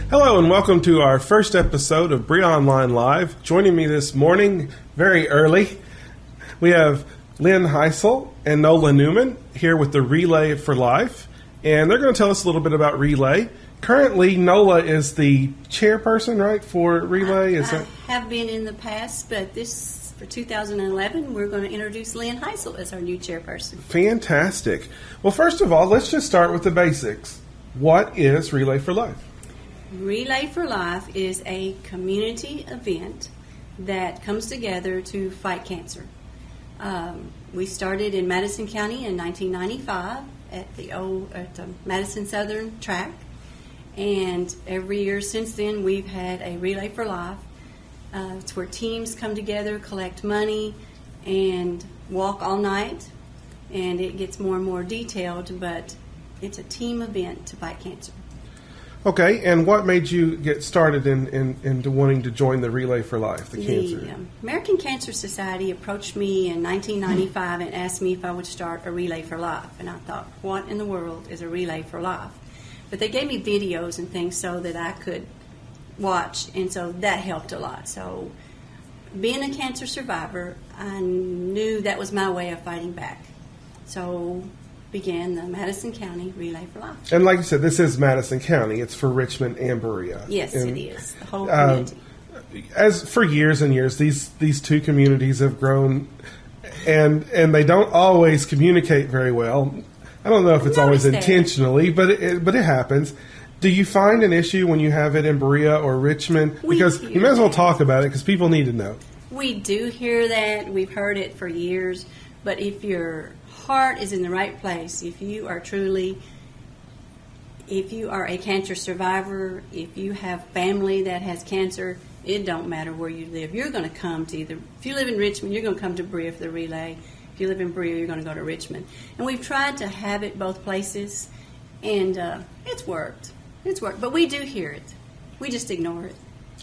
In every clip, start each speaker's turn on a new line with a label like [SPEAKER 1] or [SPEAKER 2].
[SPEAKER 1] Hello and welcome to our first episode of BereaOnline Live. Joining me this morning, very early, we have Lynn Heisel and Nola Newman here with the Relay for Life. And they're going to tell us a little bit about Relay. Currently, Nola is the chairperson, right, for Relay?
[SPEAKER 2] I have been in the past, but for 2011, we're going to introduce Lynn Heisel as our new chairperson.
[SPEAKER 1] Fantastic. Well, first of all, let's just start with the basics. What is Relay for Life?
[SPEAKER 2] Relay for Life is a community event that comes together to fight cancer. We started in Madison County in 1995 at the Madison Southern track, and every year since then we've had a Relay for Life. It's where teams come together, collect money, and walk all night, and it gets more and more detailed, but it's a team event to fight cancer.
[SPEAKER 1] Okay, and what made you get started into wanting to join the Relay for Life, the cancer?
[SPEAKER 2] The American Cancer Society approached me in 1995 and asked me if I would start a Relay for Life. And I thought, what in the world is a Relay for Life? But they gave me videos and things so that I could watch, and so that helped a lot. So being a cancer survivor, I knew that was my way of fighting back. So began the Madison County Relay for Life.
[SPEAKER 1] And like you said, this is Madison County. It's for Richmond and Berea.
[SPEAKER 2] Yes, it is. The whole community.
[SPEAKER 1] As for years and years, these two communities have grown, and they don't always communicate very well. I don't know if it's always intentionally, but it happens. Do you find an issue when you have it in Berea or Richmond? Because you may as well talk about it because people need to know. We
[SPEAKER 2] do hear that. We've heard it for years. But if your heart is in the right place, if you are a cancer survivor, if you have family that has cancer, it don't matter where you live. You're going to come to if you live in Richmond, you're going to come to Berea for the Relay. If you live in Berea, you're going to go to Richmond. And we've tried to have it both places, and it's worked. It's worked. But we do hear it. We just ignore it.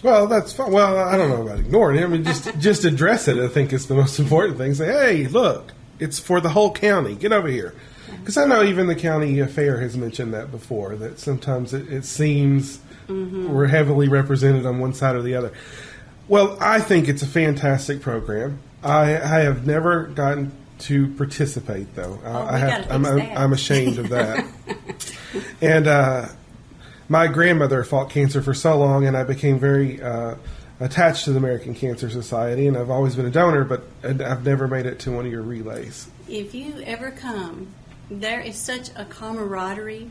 [SPEAKER 2] Well,
[SPEAKER 1] that's fine. Well, I don't know about ignoring it. I mean, just address it, I think, is the most important thing. Say, hey, look, it's for the whole county. Get over here. Because I know even the county fair has mentioned that before, that sometimes it seems we're heavily represented on one side or the other. Well, I think it's a fantastic program. I have never gotten to participate, though. I'm ashamed of that. And my grandmother fought cancer for so long, and I became very attached to the American Cancer Society, and I've always been a donor, but I've never made it to one of your relays.
[SPEAKER 2] If you ever come, there is such a camaraderie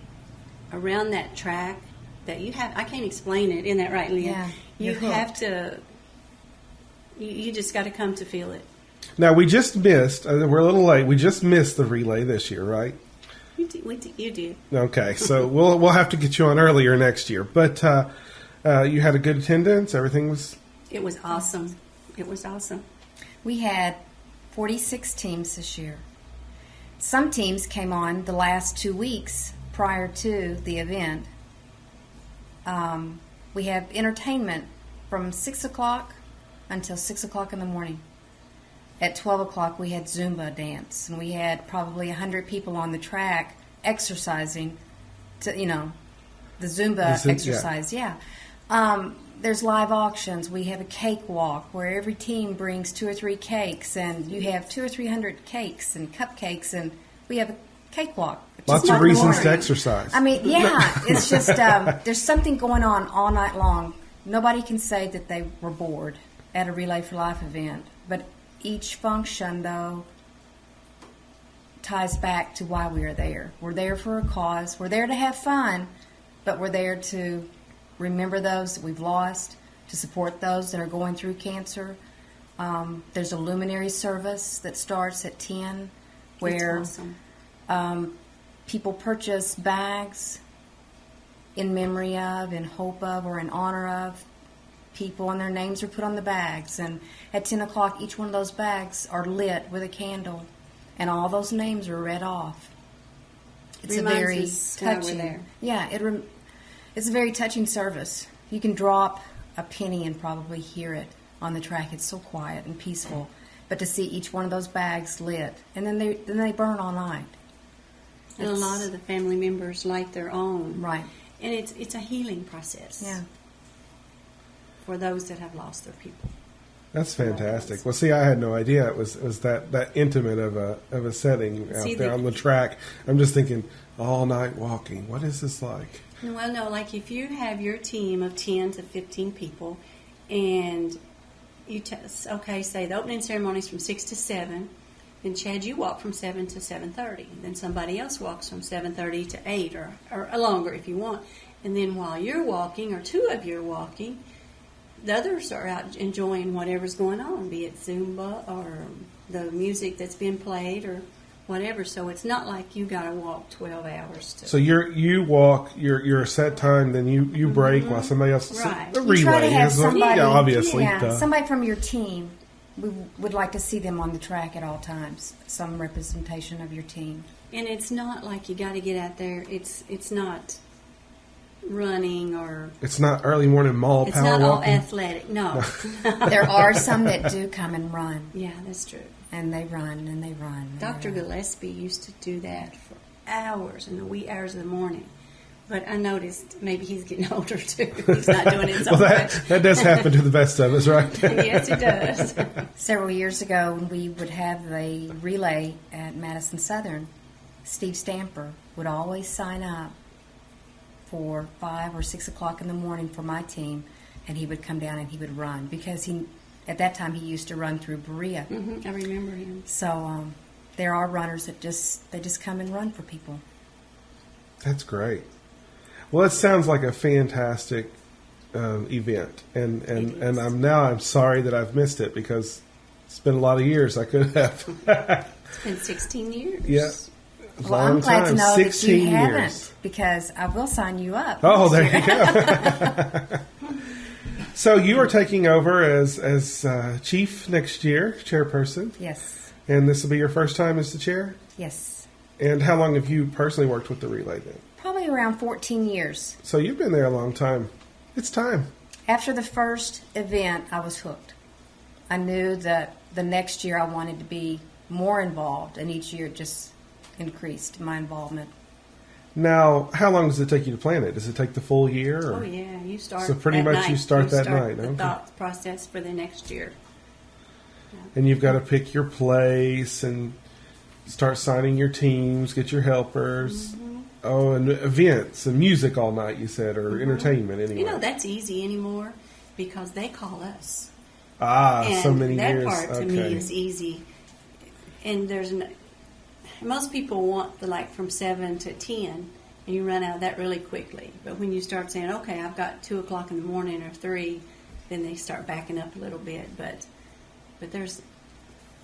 [SPEAKER 2] around that track that you have. I can't explain it. Isn't that right, Leah?
[SPEAKER 3] Yeah,
[SPEAKER 2] you have to. You just got to come to feel it.
[SPEAKER 1] Now we just missed. We're a little late. We just missed the relay this year, right?
[SPEAKER 2] You did.
[SPEAKER 1] Okay, so we'll have to get you on earlier next year. But you had a good attendance. Everything was.
[SPEAKER 2] It was awesome. It was awesome.
[SPEAKER 3] We had 46 teams this year. Some teams came on the last 2 weeks prior to the event. We have entertainment from 6 o'clock until 6 o'clock in the morning. At 12 o'clock, we had Zumba dance, and we had probably 100 people on the track exercising, the Zumba exercise, yeah. There's live auctions. We have a cake walk where every team brings 2 or 3 cakes, and you have 200 or 300 cakes and cupcakes, and we have a cake walk.
[SPEAKER 1] Lots of reasons to exercise.
[SPEAKER 3] I mean, yeah, it's just there's something going on all night long. Nobody can say that they were bored at a Relay for Life event, but each function, though, ties back to why we are there. We're there for a cause. We're there to have fun, but we're there to remember those that we've lost, to support those that are going through cancer. There's a luminary service that starts at 10 where people purchase bags in memory of, in hope of, or in honor of people, and their names are put on the bags. And at 10 o'clock, each one of those bags are lit with a candle, and all those names are read off. It's a very touching. Yeah, it's a very touching service. You can drop a penny and probably hear it on the track. It's so quiet and peaceful. But to see each one of those bags lit, and then they burn all night.
[SPEAKER 2] And a lot of the family members light their own.
[SPEAKER 3] Right.
[SPEAKER 2] And it's a healing process.
[SPEAKER 3] Yeah.
[SPEAKER 2] For those that have lost their people.
[SPEAKER 1] That's fantastic. Well, see, I had no idea it was that intimate of a setting out there on the track. I'm just thinking, all night walking. What is this like?
[SPEAKER 2] Well, no, like if you have your team of 10 to 15 people, and you say the opening ceremony is from 6 to 7, then Chad, you walk from 7 to 7:30. Then somebody else walks from 7:30 to 8, or longer if you want. And then while you're walking, or two of you are walking, the others are out enjoying whatever's going on, be it Zumba or the music that's been played or whatever. So it's not like you got to walk 12 hours.
[SPEAKER 1] So you walk your set time, then you break while somebody else.
[SPEAKER 2] Right.
[SPEAKER 1] A
[SPEAKER 3] You
[SPEAKER 1] relay
[SPEAKER 3] try to have
[SPEAKER 1] is
[SPEAKER 3] somebody,
[SPEAKER 1] obviously.
[SPEAKER 3] somebody from your team. We would like to see them on the track at all times. Some representation of your team.
[SPEAKER 2] And it's not like you got to get out there. It's not running or
[SPEAKER 1] It's not early morning mall
[SPEAKER 2] it's
[SPEAKER 1] power
[SPEAKER 2] not all
[SPEAKER 1] walking.
[SPEAKER 2] athletic. No.
[SPEAKER 3] There are some that do come and run,
[SPEAKER 2] Yeah, that's true.
[SPEAKER 3] and they run, and they run. and
[SPEAKER 2] Dr.
[SPEAKER 3] they run.
[SPEAKER 2] Gillespie used to do that for hours in the wee hours of the morning. But I noticed maybe he's getting older too. He's not doing it so
[SPEAKER 1] Well,
[SPEAKER 2] much.
[SPEAKER 1] that does happen to the best of us, right?
[SPEAKER 2] Yes, it does.
[SPEAKER 3] Several years ago, when we would have the relay at Madison Southern, Steve Stamper would always sign up for 5 or 6 o'clock in the morning for my team, and he would come down and he would run because at that time he used to run through Berea.
[SPEAKER 2] I remember him.
[SPEAKER 3] So there are runners that just come and run for people.
[SPEAKER 1] That's great. Well, it sounds like a fantastic event, and I'm sorry that I've missed it because it's been a lot of years. I could have.
[SPEAKER 2] It's been 16 years.
[SPEAKER 1] Yeah.
[SPEAKER 3] Well,
[SPEAKER 1] Long
[SPEAKER 3] I'm glad to
[SPEAKER 1] time,
[SPEAKER 3] know that you
[SPEAKER 1] 16
[SPEAKER 3] haven't
[SPEAKER 1] years.
[SPEAKER 3] because I will sign you up.
[SPEAKER 1] Oh, there you go. So you are taking over as chief next year, chairperson,
[SPEAKER 3] Yes,
[SPEAKER 1] and this will be your first time as the chair?
[SPEAKER 3] yes.
[SPEAKER 1] And how long have you personally worked with the relay then?
[SPEAKER 3] Probably around 14 years.
[SPEAKER 1] So you've been there a long time. It's time.
[SPEAKER 3] After the first event, I was hooked. I knew that the next year I wanted to be more involved, and each year it just increased my involvement.
[SPEAKER 1] Now, how long does it take you to plan it? Does it take the full year? Or?
[SPEAKER 2] Oh, yeah. You start
[SPEAKER 1] So pretty
[SPEAKER 2] that
[SPEAKER 1] much
[SPEAKER 2] night.
[SPEAKER 1] you start that night,
[SPEAKER 2] the
[SPEAKER 1] okay.
[SPEAKER 2] thought process for the next year.
[SPEAKER 1] And you've got to pick your place and start signing your teams, get your helpers. Oh, and events and music all night, you said, or entertainment anyway.
[SPEAKER 2] You know, that's easy anymore because they call us.
[SPEAKER 1] And so many
[SPEAKER 2] that
[SPEAKER 1] years.
[SPEAKER 2] part to
[SPEAKER 1] Okay.
[SPEAKER 2] me is easy. And most people want from 7 to 10, and you run out of that really quickly. But when you start saying, okay, I've got 2 o'clock in the morning or 3, then they start backing up a little bit. But there's,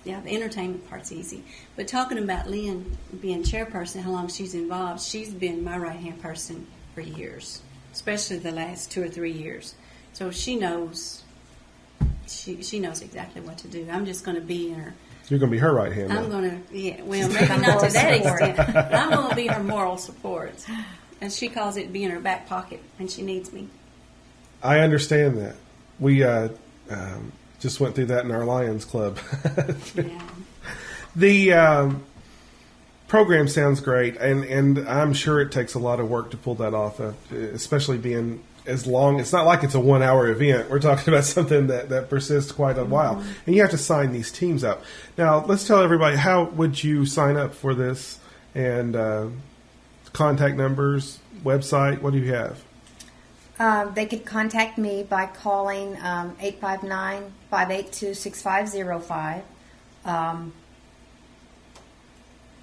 [SPEAKER 2] the entertainment part's easy. But talking about Lynn being chairperson, how long she's involved, she's been my right-hand person for years, especially the last 2 or 3 years. So she knows, she knows exactly what to do. I'm just going to be in her.
[SPEAKER 1] You're going to be her right hand.
[SPEAKER 2] I'm
[SPEAKER 1] now.
[SPEAKER 2] going to, maybe not to that extent, but I'm going to be her moral support. And she calls it being her back pocket when she needs me.
[SPEAKER 1] I understand that. We just went through that in our Lions Club.
[SPEAKER 2] Yeah.
[SPEAKER 1] The program sounds great, and I'm sure it takes a lot of work to pull that off, especially being as long. It's not like it's a 1 hour event. We're talking about something that persists quite a while. And you have to sign these teams up. Now, let's tell everybody, how would you sign up for this? And contact numbers, website, what do you have?
[SPEAKER 3] They could contact me by calling 859-582-6505.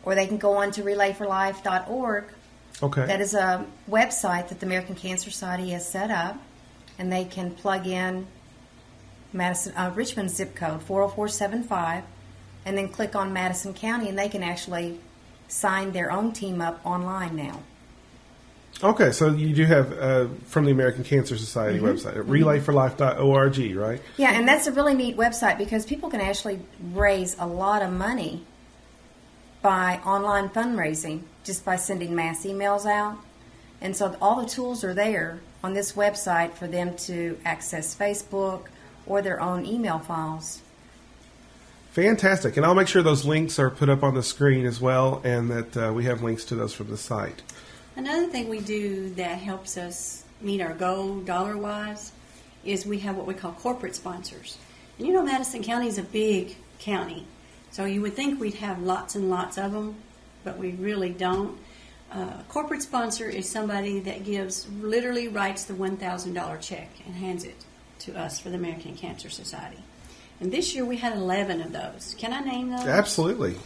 [SPEAKER 3] Or they can go on to relayforlife.org.
[SPEAKER 1] Okay.
[SPEAKER 3] That is a website that the American Cancer Society has set up, and they can plug in Richmond zip code 40475, and then click on Madison County, and they can actually sign their own team up online now.
[SPEAKER 1] Okay, so you do have from the American Cancer Society website, relayforlife.org, right?
[SPEAKER 3] Yeah, and that's a really neat website because people can actually raise a lot of money by online fundraising just by sending mass emails out. And so all the tools are there on this website for them to access Facebook or their own email files.
[SPEAKER 1] Fantastic. And I'll make sure those links are put up on the screen as well, and that we have links to those from the site.
[SPEAKER 2] Another thing we do that helps us meet our goal dollar-wise is we have what we call corporate sponsors. And you know, Madison County is a big county, so you would think we'd have lots and lots of them, but we really don't. Corporate sponsor is somebody that literally writes the $1,000 check and hands it to us for the American Cancer Society. And this year we had 11 of those. Can I name those?
[SPEAKER 1] Absolutely.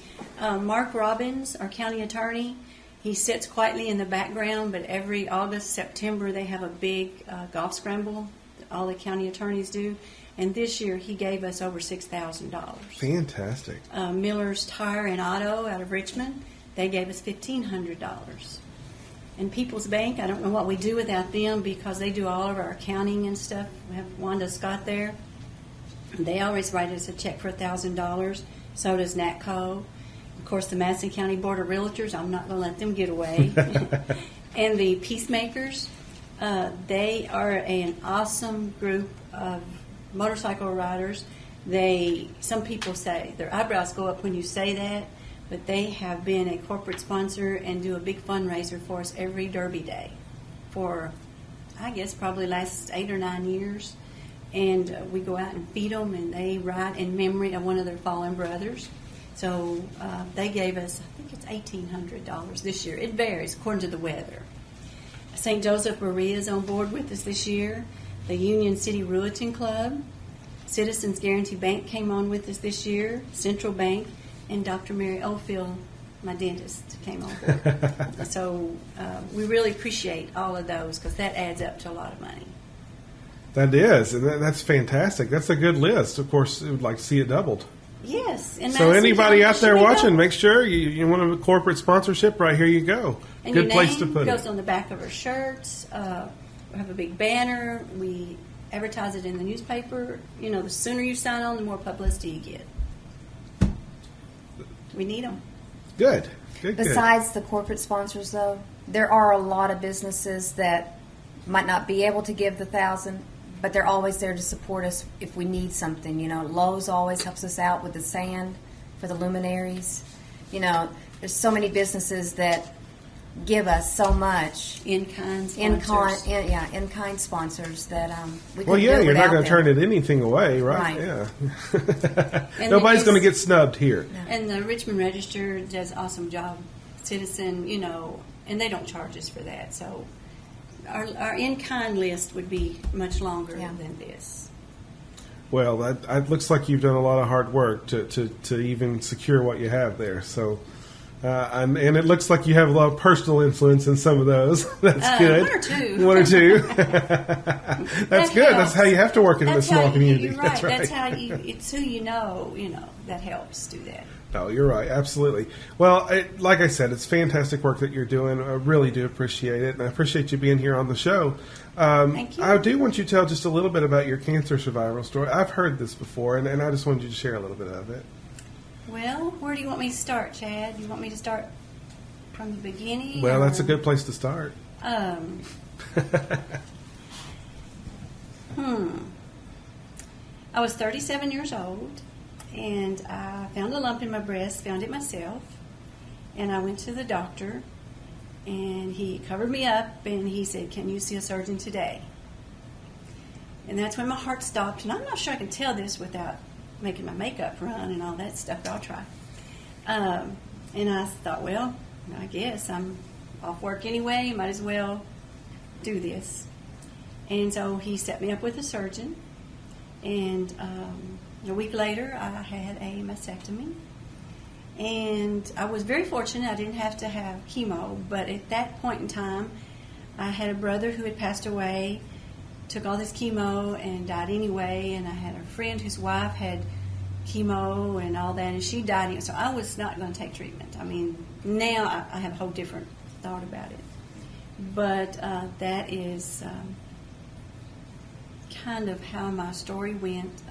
[SPEAKER 2] Mark Robbins, our county attorney, he sits quietly in the background, but every August, September, they have a big golf scramble that all the county attorneys do. And this year he gave us over $6,000.
[SPEAKER 1] Fantastic.
[SPEAKER 2] Miller's Tire and Auto out of Richmond, they gave us $1,500. And People's Bank, I don't know what we do without them because they do all of our accounting and stuff. We have Wanda Scott there. They always write us a check for $1,000. So does NATCO. Of course, the Madison County Board of Realtors, I'm not going to let them get away. And the Peacemakers, they are an awesome group of motorcycle riders. Some people say, their eyebrows go up when you say that, but they have been a corporate sponsor and do a big fundraiser for us every Derby Day for, I guess, probably last 8 or 9 years. And we go out and feed them, and they ride in memory of one of their fallen brothers. So they gave us, I think it's $1,800 this year. It varies according to the weather. St. Joseph Berea is on board with us this year. The Union City Ruetan Club, Citizens Guarantee Bank came on with us this year, Central Bank, and Dr. Mary Oldfield, my dentist, came on board. So we really appreciate all of those because that adds up to a lot of money.
[SPEAKER 1] That is, and that's fantastic. That's a good list. Of course, we would like to see it doubled.
[SPEAKER 2] Yes. And
[SPEAKER 1] so anybody out there watching, make sure you want a corporate sponsorship, right here you go.
[SPEAKER 2] And
[SPEAKER 1] good
[SPEAKER 2] your
[SPEAKER 1] place
[SPEAKER 2] name
[SPEAKER 1] to put
[SPEAKER 2] goes
[SPEAKER 1] it.
[SPEAKER 2] on the back of our shirts. We have a big banner. We advertise it in the newspaper. You know, the sooner you sign on, the more publicity you get. We need them.
[SPEAKER 1] Good.
[SPEAKER 3] Besides the corporate sponsors, though, there are a lot of businesses that might not be able to give the $1,000, but they're always there to support us if we need something. You know, Lowe's always helps us out with the sand for the luminaries. You know, there's so many businesses that give us so much
[SPEAKER 2] In-kind sponsors.
[SPEAKER 3] In-kind sponsors that we couldn't
[SPEAKER 1] Well, yeah,
[SPEAKER 3] do
[SPEAKER 1] you're not
[SPEAKER 3] without
[SPEAKER 1] going to
[SPEAKER 3] them.
[SPEAKER 1] turn anything away, right?
[SPEAKER 3] Right.
[SPEAKER 1] Yeah.
[SPEAKER 2] And
[SPEAKER 1] Nobody's going to get snubbed here.
[SPEAKER 2] And the Richmond Register does an awesome job. Citizen, you know, and they don't charge us for that. So our in-kind list would be much longer than this.
[SPEAKER 1] Well, it looks like you've done a lot of hard work to even secure what you have there. So, and it looks like you have a lot of personal influence in some of those. That's good.
[SPEAKER 2] One or two.
[SPEAKER 1] One or two. That's good.
[SPEAKER 2] Helps.
[SPEAKER 1] That's how you have to work in a small community.
[SPEAKER 2] You're right.
[SPEAKER 1] That's right.
[SPEAKER 2] That's how it's who you know, that helps do that.
[SPEAKER 1] No, you're right. Absolutely. Well, like I said, it's fantastic work that you're doing. I really do appreciate it, and I appreciate you being here on the show.
[SPEAKER 2] Thank you.
[SPEAKER 1] I do want you to tell just a little bit about your cancer survival story. I've heard this before, and I just wanted you to share a little bit of it.
[SPEAKER 2] Well, where do you want me to start, Chad? You want me to start from the beginning?
[SPEAKER 1] Well, that's a good place to start.
[SPEAKER 2] I was 37 years old, and I found a lump in my breast, found it myself, and I went to the doctor, and he covered me up, and he said, "Can you see a surgeon today?" And that's when my heart stopped, and I'm not sure I can tell this without making my makeup run and all that stuff, but I'll try. And I thought, well, I guess I'm off work anyway, might as well do this. And so he set me up with a surgeon, and a week later I had a mastectomy. And I was very fortunate. I didn't have to have chemo, but at that point in time I had a brother who had passed away, took all this chemo and died anyway, and I had a friend whose wife had chemo and all that, and she died, so I was not going to take treatment. I mean, now I have a whole different thought about it. But that is kind of how my story went.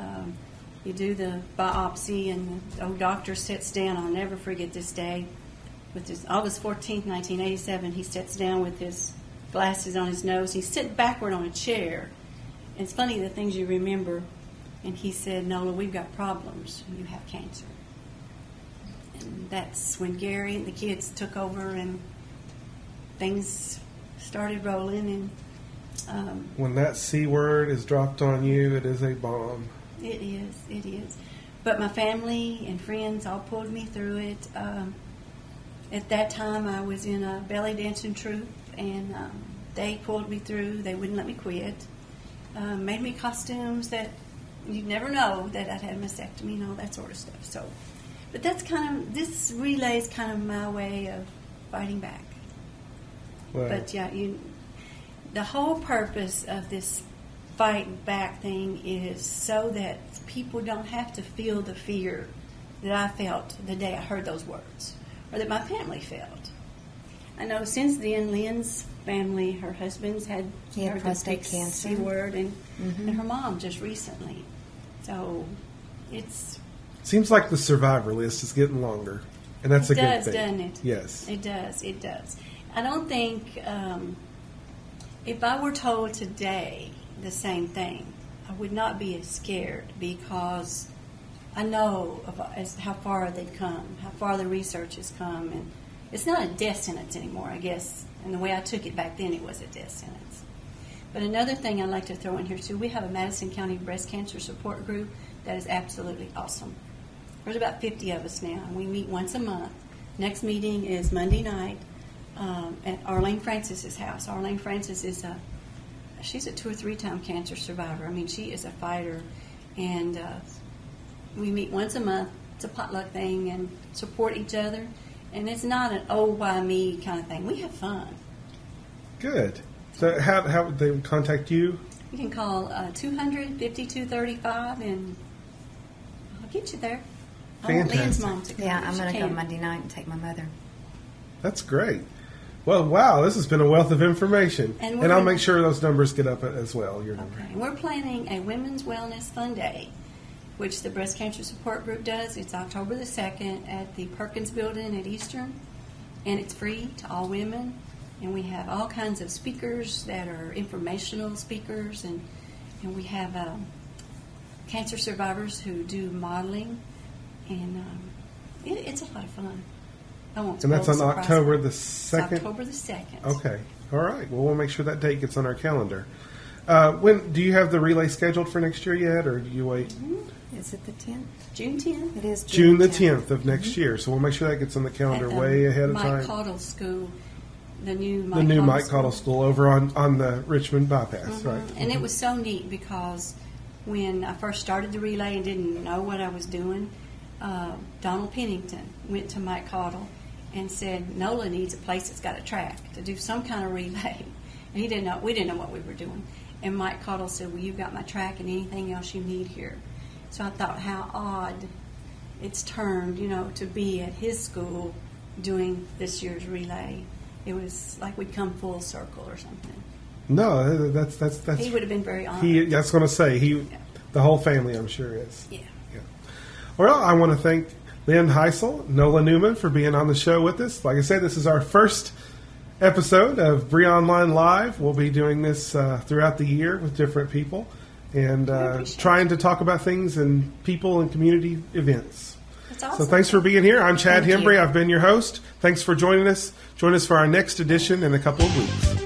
[SPEAKER 2] You do the biopsy, and the old doctor sits down. I'll never forget this day. With this August 14th, 1987, he sits down with his glasses on his nose. He's sitting backward on a chair. And it's funny the things you remember. And he said, "Nola, we've got problems. You have cancer." And that's when Gary and the kids took over, and things started rolling, and
[SPEAKER 1] When that C word is dropped on you, it is a bomb.
[SPEAKER 2] it is. But my family and friends all pulled me through it. At that time, I was in a belly dancing troupe, and they pulled me through. They wouldn't let me quit. Made me costumes that you'd never know that I'd had a mastectomy and all that sort of stuff. So, but that's this relay is kind of my way of fighting back.
[SPEAKER 1] Well,
[SPEAKER 2] But yeah, the whole purpose of this fight back thing is so that people don't have to feel the fear that I felt the day I heard those words, or that my family felt. I know since then, Lynn's family, her husband's had
[SPEAKER 3] He had
[SPEAKER 2] heard
[SPEAKER 3] prostate
[SPEAKER 2] the
[SPEAKER 3] cancer.
[SPEAKER 2] C word, and her mom just recently. So it's
[SPEAKER 1] seems like the survivor list is getting longer, and that's a good thing.
[SPEAKER 2] doesn't it?
[SPEAKER 1] Yes.
[SPEAKER 2] It does. I don't think if I were told today the same thing, I would not be as scared, because I know as how far they've come, how far the research has come, and it's not a death sentence anymore, I guess. And the way I took it back then, it was a death sentence. But another thing I'd like to throw in here too, we have a Madison County breast cancer support group that is absolutely awesome. There's about 50 of us now, and we meet once a month. Next meeting is Monday night at Arlene Francis's house. Arlene Francis is she's a 2 or 3 time cancer survivor. I mean, she is a fighter, and we meet once a month. It's a potluck thing and support each other, and it's not an oh why me kind of thing. We have fun.
[SPEAKER 1] Good. So how would they contact you?
[SPEAKER 2] You can call 200-5235, and I'll get you there. I want Lynn's
[SPEAKER 1] Fantastic.
[SPEAKER 2] mom to come.
[SPEAKER 3] Yeah, I'm
[SPEAKER 2] She
[SPEAKER 3] going to go
[SPEAKER 2] can.
[SPEAKER 3] Monday night and take my mother.
[SPEAKER 1] That's great. Well, wow, this has been a wealth of information.
[SPEAKER 2] And
[SPEAKER 1] And,
[SPEAKER 2] we're
[SPEAKER 1] I'll
[SPEAKER 2] gonna-
[SPEAKER 1] make sure those numbers get up as well, your number.
[SPEAKER 2] Okay. And we're planning a Women's Wellness Fun Day, which the Breast Cancer Support Group does. It's October the 2nd at the Perkins Building at Eastern, and it's free to all women. And we have all kinds of speakers that are informational speakers, and we have cancer survivors who do modeling, and it's a lot of fun. I won't
[SPEAKER 1] And that's
[SPEAKER 2] spoil
[SPEAKER 1] on
[SPEAKER 2] the surprise.
[SPEAKER 1] October the
[SPEAKER 2] It's
[SPEAKER 1] 2nd?
[SPEAKER 2] October the 2nd.
[SPEAKER 1] Okay. All right. Well, we'll make sure that date gets on our calendar. When do you have the relay scheduled for next year yet, or do you wait?
[SPEAKER 3] Is it the 10th?
[SPEAKER 2] June 10th.
[SPEAKER 3] It is
[SPEAKER 1] June the 10th of next year. So we'll make sure that gets on the calendar
[SPEAKER 2] At,
[SPEAKER 1] way ahead of
[SPEAKER 2] Mike
[SPEAKER 1] time.
[SPEAKER 2] Cottle School, the new Mike
[SPEAKER 1] The new
[SPEAKER 2] Cottle
[SPEAKER 1] Mike
[SPEAKER 2] School.
[SPEAKER 1] Cottle School over on the Richmond bypass, right?
[SPEAKER 2] And it was so neat because when I first started the relay and didn't know what I was doing, Donald Pennington went to Mike Cottle and said, NOLA needs a place that's got a track to do some kind of relay. And we didn't know what we were doing. And Mike Cottle said, well, you've got my track and anything else you need here. So I thought how odd it's turned, to be at his school doing this year's relay. It was like we'd come full circle or something.
[SPEAKER 1] No, that's
[SPEAKER 2] He would have been very honored.
[SPEAKER 1] That's going to say the whole family, I'm sure is.
[SPEAKER 2] Yeah.
[SPEAKER 1] Well, I want to thank Lynn Heisel, Nola Newman for being on the show with us. Like I said, this is our first episode of BereaOnline Live. We'll be doing this throughout the year with different people and trying to talk about things and people and community events.
[SPEAKER 2] That's awesome.
[SPEAKER 1] So thanks for being here. I'm Chad
[SPEAKER 2] Thank you.
[SPEAKER 1] Hembree. I've been your host. Thanks for joining us. Join us for our next edition in a couple of weeks.